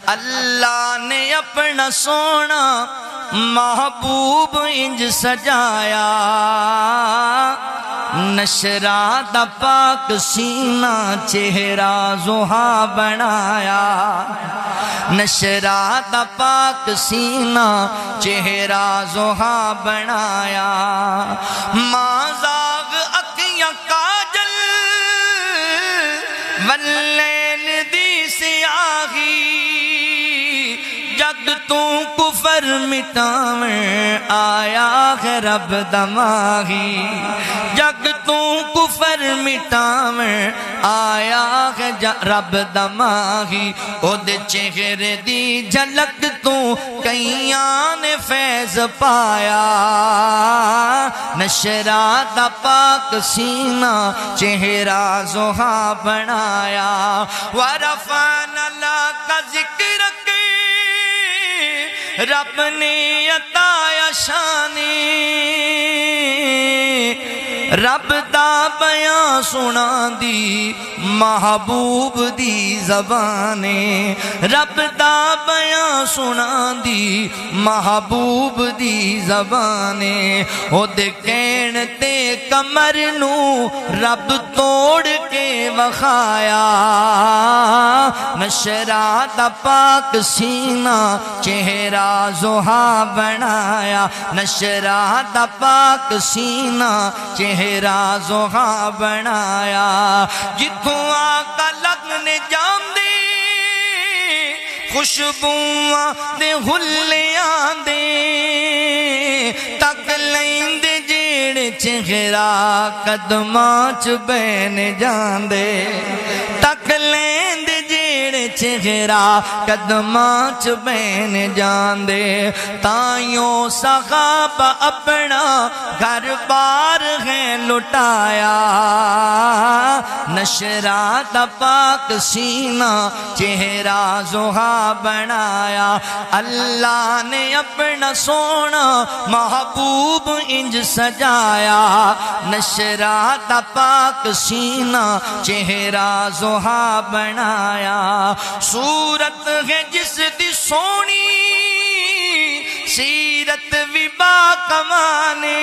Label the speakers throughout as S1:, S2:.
S1: اللہ نے اپنا سونا محبوب انج سجایا، نشرا دا پاک سینہ چہرہ زحا بنایا، نشرا دا پاک سینہ چہرہ زحا بنایا، ماں زاغ اکھیاں کاجل واللیل دی سیاہی، جگ تو کفر مٹاویں آیا ہے رب دماغی، جگ تو کفر مٹاویں آیا ہے رب دماغی، او دے چہرے دی جھلک تو کئیاں نے فیض پایا، نشرا دا پاک سینہ چہرہ زحا بنایا، ورفعنا لک ذکرک رب نے عطایا شانی، رب دا بیان سنا دی محبوب دی زبانے، رب دا بیان سنا دی محبوب دی زبانے، او دے کہن تے کمر نو رب توڑ کے وخایا، نشرا دا پاک سینہ چہرہ زحا بنایا، نشرا دا پاک سینہ چہرہ زحا بنایا، جتوں آقا لگنے جاندے خوشبوواں دے ہلیاں دے، تک لیندے جیڑے چہرہ قدماں چ بین جاندے، تک لیندے جیڑے چہرہ قدماں چ بین جاندے، تائیوں صحابہ اپنا گھر بار ہے لٹایا، نشرا دا پاک سینہ چہرہ زحا بنایا، اللہ نے اپنا سونا محبوب انج سجایا، نشرا دا پاک سینہ چہرہ زحا بنایا، صورت ہے جس دی سونی سیرت بھی با کمانے،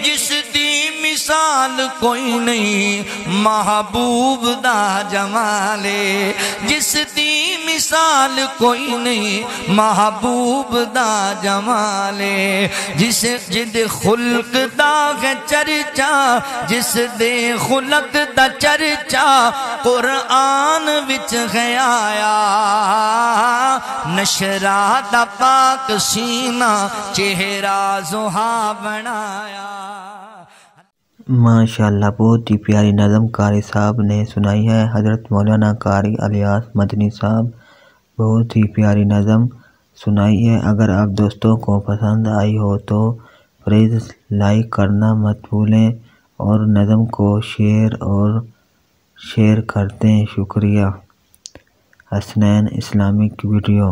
S1: جس دی مثال کوئی نہیں محبوب دا جمالے، جس دی مثال کوئی نہیں محبوب دا جمالے، جس جد خلق دا ہے چرچا، جس دے خلق دا چرچا قرآن وچ ہے آیا، نشرا دا پاک سینہ چہرہ زحا بنایا۔
S2: ماشاءاللہ بہت ہی پیاری نظم قاری صاحب نے سنائی ہے، حضرت مولانا قاری الیاس مدنی صاحب، بہت ہی پیاری نظم سنائی ہے۔ اگر آپ دوستوں کو پسند آئی ہو تو پلیز لائک کرنا مت بھولیں اور نظم کو شیئر کرتے ہیں، شکریہ۔ Hasnain Islamic video.